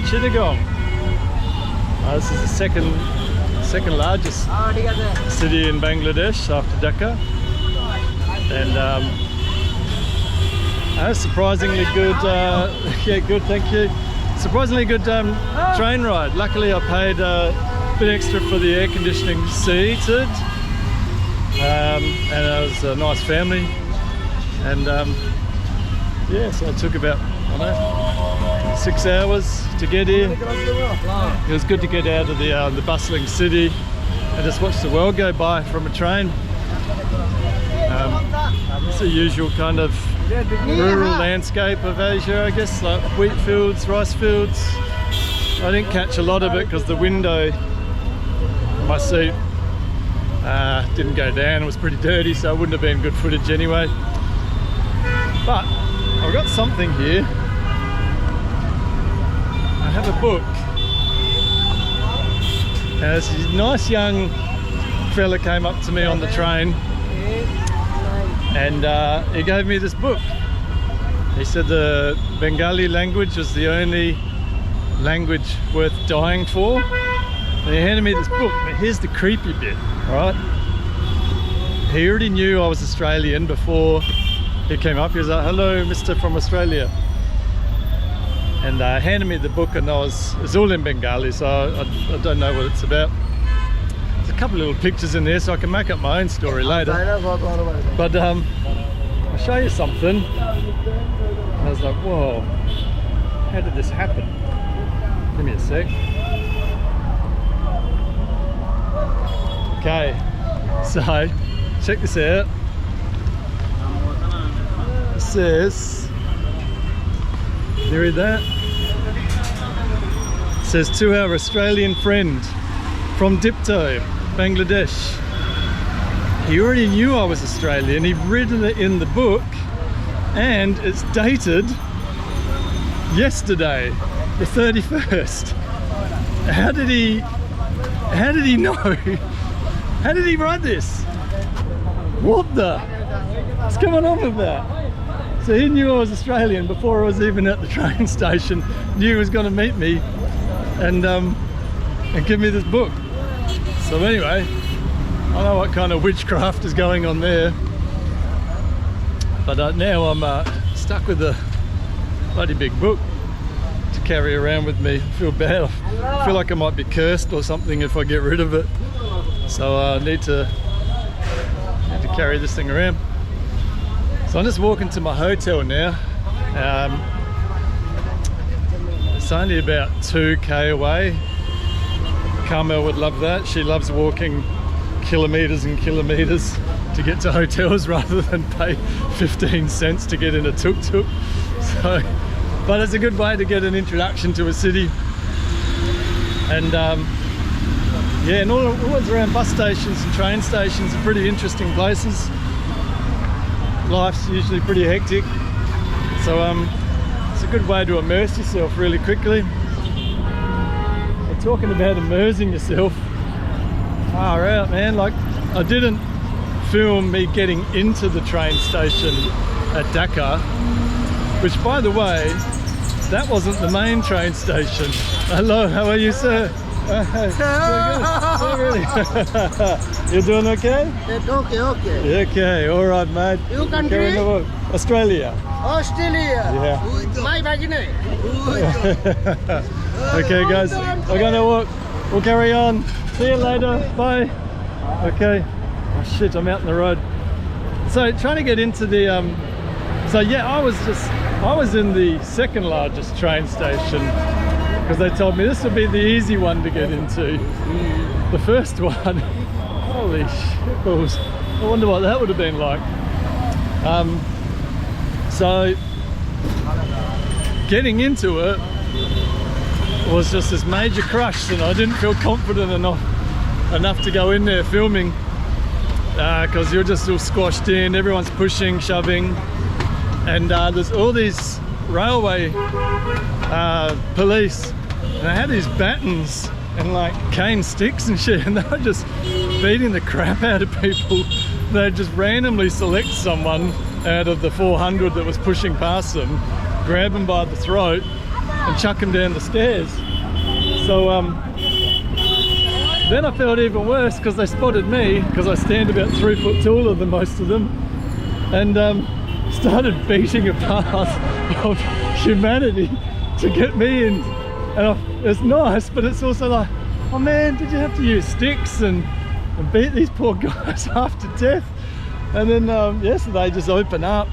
Chittagong. This is the second largest city in Bangladesh after Dhaka, and surprisingly good. Yeah, good. Thank you. Surprisingly good train ride. Luckily, I paid a bit extra for the air conditioning seated, and it was a nice family. And yeah, so it took about, I don't know, 6 hours to get here. It was good to get out of the bustling city and just watch the world go by from a train. It's the usual kind of rural landscape of Asia, I guess, like wheat fields, rice fields. I didn't catch a lot of it because the window on my seat didn't go down. It was pretty dirty, so it wouldn't have been good footage anyway. But I've got something here. I have a book. This nice young fella came up to me on the train, and he gave me this book. He said the Bengali language was the only language worth dying for. And he handed me this book, but here's the creepy bit, right? He already knew I was Australian before he came up. He was like, "Hello, Mr. from Australia." And handed me the book, and it's all in Bengali, so I don't know what it's about. There's a couple of little pictures in there, so I can make up my own story later. But I'll show you something. I was like, whoa, how did this happen? Give me a sec. Okay, so check this out. It says, can you read that? It says, to our Australian friend from Dipto, Bangladesh. He already knew I was Australian. He'd written it in the book, and it's dated yesterday, the 31st. How did he know? How did he write this? What the? What's going on with that? So he knew I was Australian before I was even at the train station, knew he was going to meet me and give me this book. So anyway, I don't know what kind of witchcraft is going on there, but now I'm stuck with a bloody big book to carry around with me. I feel bad. I feel like I might be cursed or something if I get rid of it. So I need to carry this thing around. So I'm just walking to my hotel now. It's only about 2k away. Carmel would love that. She loves walking kilometers and kilometers to get to hotels rather than pay 15 cents to get in a tuk-tuk. So, but it's a good way to get an introduction to a city. And yeah, and all around bus stations and train stations are pretty interesting places. Life's usually pretty hectic, so it's a good way to immerse yourself really quickly. We're talking about immersing yourself. Far out, man. Like, I didn't film me getting into the train station at Dhaka, which, by the way, that wasn't the main train station. Hello, how are you, sir? Really? You doing okay? Okay. Okay, all right, mate. You country? Australia. Australia. Yeah. My vagina. Okay, guys, we're gonna walk. We'll carry on. See you later. Bye. Okay. Oh shit, I'm out in the road. So trying to get into the so yeah, I was in the second largest train station, because they told me this would be the easy one to get into. The first one, holy shit, I wonder what that would have been like. So getting into it was just this major crush, and I didn't feel confident enough to go in there filming, because you're just all squashed in, everyone's pushing, shoving, and there's all these railway police, and they had these batons and like cane sticks and shit, and they were just beating the crap out of people. They'd just randomly select someone out of the 400 that was pushing past them, grab them by the throat, and chuck them down the stairs. So then I felt even worse because they spotted me, because I stand about 3 foot taller than most of them, and started beating a path of humanity to get me in. And it's nice, but it's also like, oh man, did you have to use sticks and beat these poor guys half to death? And then yesterday just open up,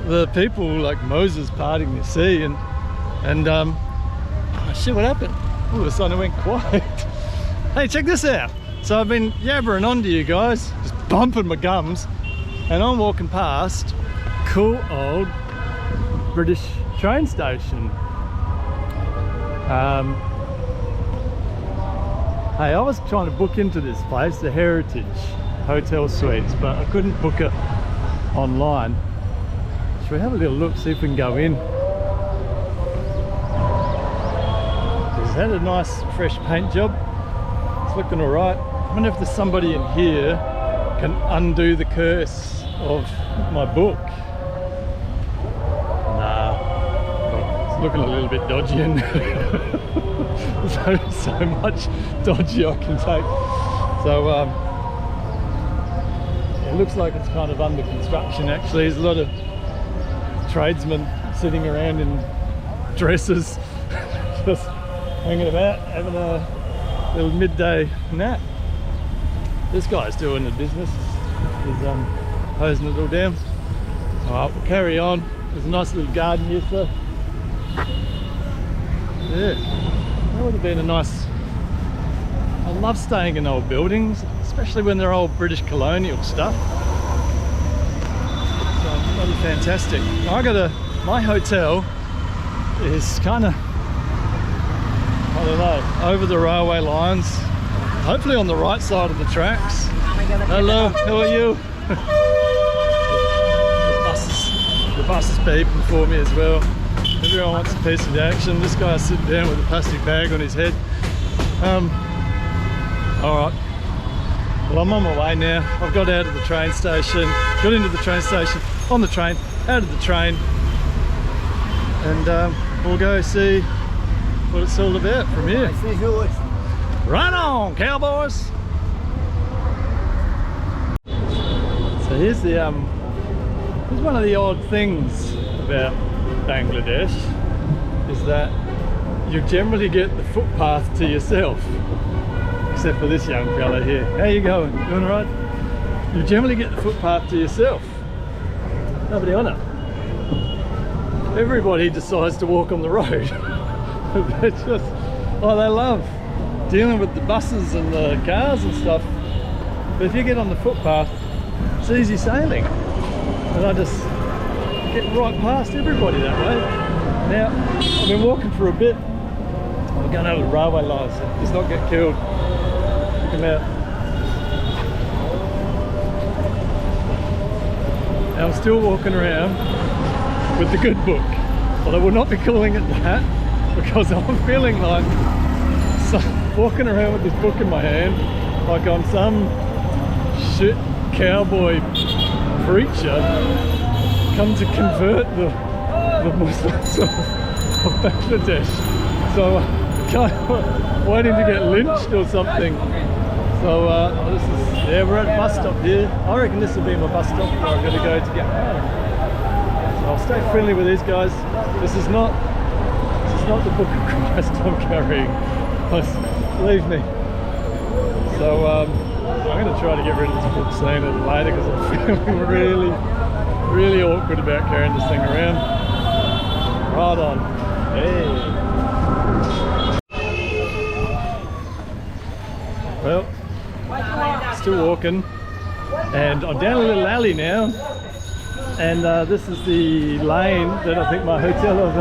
the people like Moses parting the sea, and oh shit, what happened? All of a sudden it went quiet. Hey, check this out. So I've been yabbering on to you guys, just bumping my gums, and I'm walking past cool old British train station. Hey, I was trying to book into this place, the Heritage Hotel Suites, but I couldn't book it online. Should we have a little look, see if we can go in? It's had a nice fresh paint job. It's looking all right. I wonder if there's somebody in here can undo the curse of my book. Nah, it's looking a little bit dodgy, and so much dodgy I can take. So yeah, it looks like it's kind of under construction actually. There's a lot of tradesmen sitting around in dresses just hanging about, having a little midday nap. This guy's doing the business. He's hosing it all down. Alright, we'll carry on. There's a nice little garden here, so yeah, that would have been a nice... I love staying in old buildings, especially when they're old British colonial stuff. So that'd be fantastic. My hotel is kind of, I don't know, over the railway lines, hopefully on the right side of the tracks. Hello, how are you? The bus is beeping for me as well. Everyone wants a piece of the action. This guy's sitting down with a plastic bag on his head. Alright, well I'm on my way now. I've got out of the train station, got into the train station, on the train, out of the train, and we'll go see what it's all about from here. Right on, cowboys! So here's one of the odd things about Bangladesh, is that you generally get the footpath to yourself, except for this young fella here. How you going? Doing alright? You generally get the footpath to yourself. Nobody on it. Everybody decides to walk on the road. They're just, oh, they love dealing with the buses and the cars and stuff. But if you get on the footpath, it's easy sailing. And I just get right past everybody that way. Now, I've been walking for a bit. I'm going over the railway lines, so just not get killed. Check them out. Now I'm still walking around with the good book, but I will not be calling it that, because I'm feeling like walking around with this book in my hand like I'm some shit cowboy preacher come to convert the Muslims of Bangladesh. So kind of waiting to get lynched or something. So this is, yeah, we're at a bus stop here. I reckon this will be my bus stop where I'm going to go to get home. So I'll stay friendly with these guys. This is not the Book of Christ I'm carrying. Believe me. So I'm going to try to get rid of this book sooner than later, because I'm feeling really awkward about carrying this thing around. Right on. Hey. Well, still walking, and I'm down a little alley now, and this is the lane that I think my hotel is.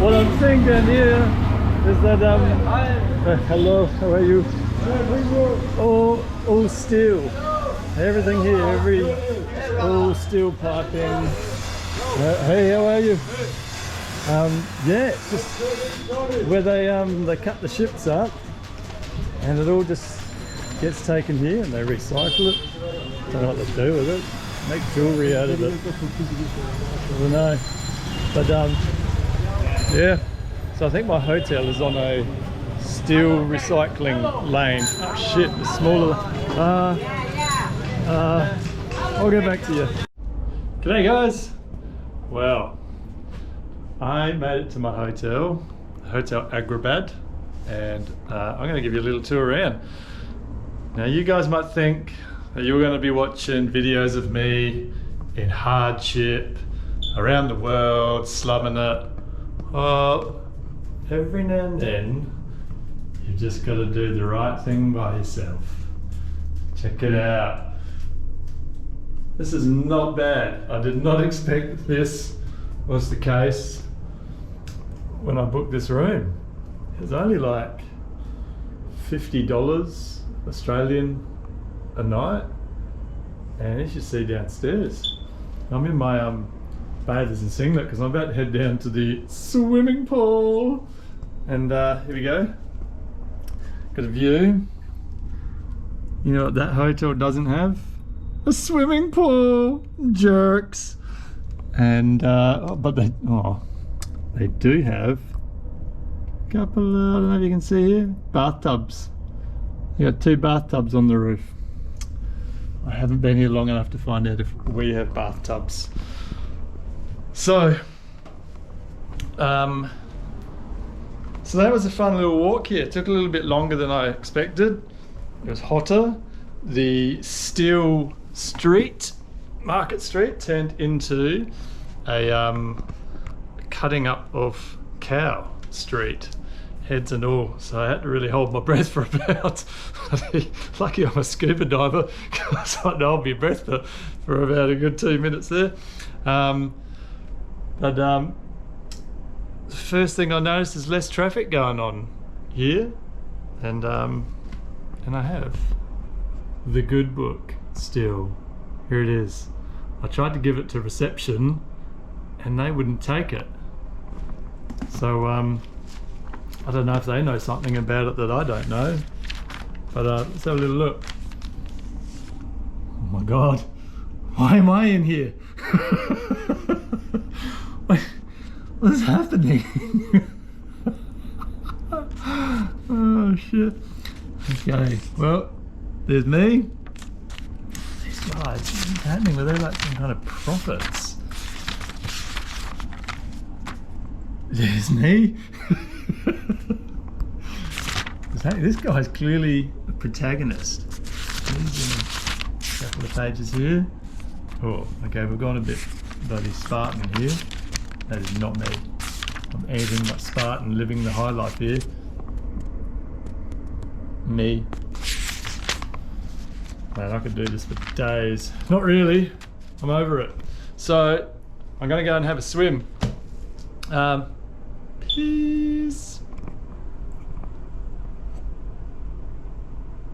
What I'm seeing down here is that hello, how are you? All steel. Everything here, all steel piping. Hey, how are you? Yeah, it's just where they cut the ships up, and it all just gets taken here and they recycle it. Don't know what they do with it. Make jewellery out of it. I don't know. But Yeah. So I think my hotel is on a steel recycling lane. Oh shit, the smaller. I'll get back to you. G'day guys. Well, I made it to my hotel, Hotel Agrabad, and I'm going to give you a little tour around. Now you guys might think that you're going to be watching videos of me in hardship, around the world, slumming it. Well, every now and then, you've just got to do the right thing by yourself. Check it out. This is not bad. I did not expect this was the case when I booked this room. It was only like $50 Australian a night, and as you see downstairs, I'm in my bathers and singlet because I'm about to head down to the swimming pool, and here we go. Got a view. You know what that hotel doesn't have? A swimming pool, jerks. And but they do have a couple of, I don't know if you can see here, bathtubs. You got 2 bathtubs on the roof. I haven't been here long enough to find out if we have bathtubs. So so that was a fun little walk here. It took a little bit longer than I expected. It was hotter. The steel street, Market Street, turned into a cutting up of cow street, heads and all. So I had to really hold my breath for about, lucky I'm a scuba diver, because I had to hold my breath for about a good 2 minutes there. But the first thing I noticed is less traffic going on here, and I have the good book still. Here it is. I tried to give it to reception and they wouldn't take it. So I don't know if they know something about it that I don't know, but let's have a little look. Oh my god, why am I in here? What's happening? Oh shit. Okay, well, there's me. These guys, what's happening? Were they like some kind of prophets? There's me. This guy's clearly a protagonist. He's in a couple of pages here. Oh, okay, we've gone a bit bloody Spartan here. That is not me. I'm anything but Spartan, living the high life here. Me. Man, I could do this for days. Not really. I'm over it. So I'm gonna go and have a swim. Peace.